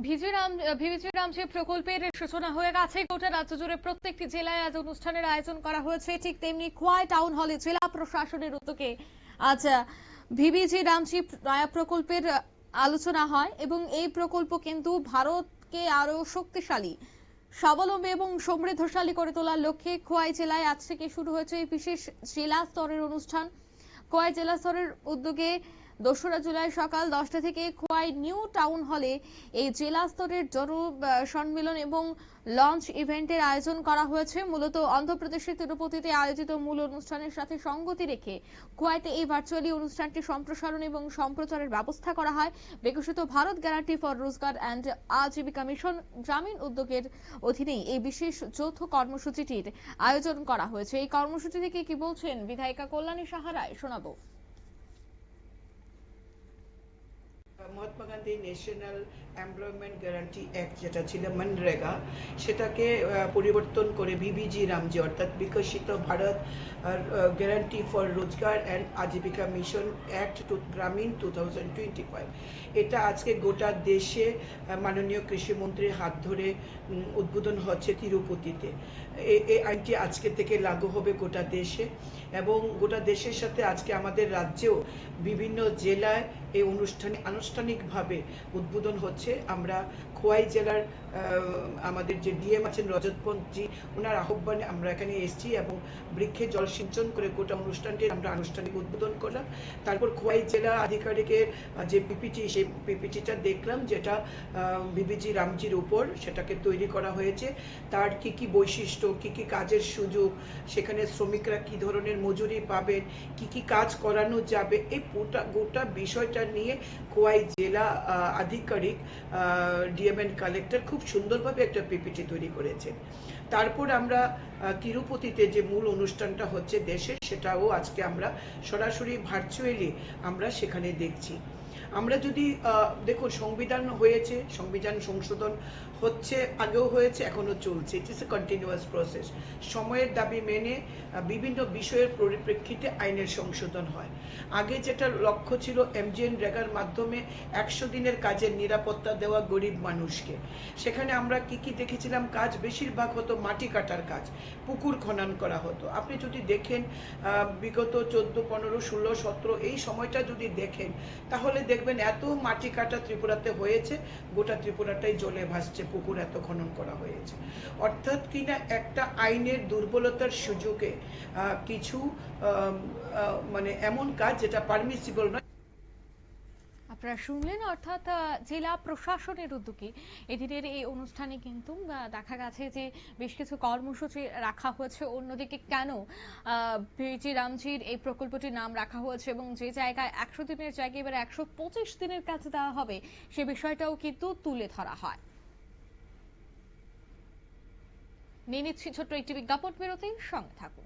ভিভিজি রামজি প্রকল্পের সূচনা হয়ে গেছে। গোটা রাজ্য জুড়ে প্রত্যেকটি জেলায় আজ অনুষ্ঠানের আয়োজন করা হয়েছে। ঠিক তেমনি খোয়াই টাউন হলে জেলা প্রশাসনের উদ্যোগে আজ ভিভিজি রামজি নয়া প্রকল্পের আলোচনা হয় এবং এই প্রকল্প কিন্তু ভারতকে আরো শক্তিশালী, স্বাবলম্বী এবং সমৃদ্ধশালী করে তোলার লক্ষ্যে খোয়াই জেলায় আজ থেকে শুরু হয়েছে এই বিশেষ জেলা স্তরের অনুষ্ঠান। খোয়াই জেলা স্তরের উদ্যোগে 2রা জুলাই সকাল 10টা থেকে খোয়াই নিউ টাউন হলে এই জেলা স্তরের জন সম্মেলন এবং লঞ্চ ইভেন্টের আয়োজন করা হয়েছে। মূলত অন্ধ্রপ্রদেশের তিরুপতিতে আয়োজিত মূল অনুষ্ঠানের সাথে সঙ্গতি রেখে খোয়াইতে এই ভার্চুয়ালি অনুষ্ঠানটি সম্প্রসারণ এবং সম্প্রচারের ব্যবস্থা করা হয়। বিকশিত ভারত গ্যারান্টি ফর রোজগার অ্যান্ড আজীবিকা মিশন গ্রামীণ উদ্যোগের অধীনেই এই বিশেষ যৌথ কর্মসূচিটির আয়োজন করা হয়েছে। এই কর্মসূচি থেকে কি বলছেন বিধায়িকা কল্যাণী সাহা রায়, শোনাবো। Mahatma Gandhi national employment guarantee act যেটা ছিল মনরেগা, সেটাকে পরিবর্তন করে ভিভিজি রামজি অর্থাৎ বিকশিত ভারত গ্যারান্টি ফর রোজগার অ্যান্ড আজীবিকা মিশন অ্যাক্ট গ্রামীণ 2025, এটা আজকে গোটা দেশে মাননীয় কৃষিমন্ত্রীর হাত ধরে উদ্বোধন হচ্ছে তিরুপতিতে। এই আইনটি আজকে থেকে লাগু হবে গোটা দেশে এবং গোটা দেশের সাথে আজকে আমাদের রাজ্যেও বিভিন্ন জেলায় এই অনুষ্ঠানে আনুষ্ঠানিকভাবে উদ্বোধন হচ্ছে। আমরা খোয়াই জেলার আমাদের যে ডিএম আছেন রজতপন্থী, ওনার আহ্বানে আমরা এখানে এসেছি এবং বৃক্ষে জল সিঞ্চন করে গোটা অনুষ্ঠানটি আমরা আনুষ্ঠানিক উদ্বোধন করলাম। তারপর খোয়াই জেলা আধিকারিকের যে পিপিটি, সেই পিপিটিটা দেখলাম যেটা ভিভিজি রামজির উপর সেটাকে তৈরি করা হয়েছে। তার কি কি বৈশিষ্ট্য, কি কি কাজের সুযোগ, সেখানে শ্রমিকরা কি ধরনের মজুরি পাবেন, কি কি কাজ করানো যাবে, এই গোটা বিষয়টা নিয়ে খোয়াই জেলা আধিকারিক ডিএম এন্ড কালেক্টর খুব সুন্দরভাবে একটা পিপিটি তৈরি করেছে। তারপর আমরা তিরুপতিতে যে মূল অনুষ্ঠানটা হচ্ছে দেশের, সেটাও আজকে আমরা সরাসরি ভার্চুয়ালি আমরা সেখানে দেখছি। আমরা যদি দেখুন, সংবিধান হয়েছে, সংবিধান সংশোধন হচ্ছে, আগেও হয়েছে, এখনো চলছে। It is a continuous process. সময়ের দাবি মেনে বিভিন্ন বিষয়ের পরিপ্রেক্ষিতে আইনের সংশোধন হয়। আগে যেটা লক্ষ্য ছিল এমজিএনরেগার মাধ্যমে 100 দিনের কাজের নিরাপত্তা দেওয়া গরিব মানুষকে, সেখানে আমরা কি কি দেখেছিলাম কাজ, বেশিরভাগ হতো মাটি কাটার কাজ, পুকুর খনন করা হতো। আপনি যদি দেখেন বিগত 14, 15, 16, 17 এই সময়টা যদি দেখেন, তাহলে দেখবেন এত মাটি কাটা ত্রিপুরাতে হয়েছে, গোটা ত্রিপুরাটাই জলে ভাসছে, পুকুর এত খনন করা হয়েছে। অর্থাৎ কিনা একটা আইনের দুর্বলতার সুযোগে কিছু মানে এমন কাজ যেটা পারমিসিবল নয়। আপনারা শুনলেন, অর্থাৎ জেলা প্রশাসনের উদ্যোগে এদিনের এই অনুষ্ঠানে কিন্তু দেখা গেছে যে বেশ কিছু কর্মসূচি রাখা হয়েছে। অন্যদিকে কেন ভিভিজি রামজির এই প্রকল্পটির নাম রাখা হয়েছে এবং যে জায়গায় 100 দিনের জায়গায় এবার 125 দিনের কাজ দেওয়া হবে, সে বিষয়টাও কিন্তু তুলে ধরা হয়। নিয়ে নিচ্ছি ছোট্ট একটি বিজ্ঞাপন বিরতি, সঙ্গে থাকুন।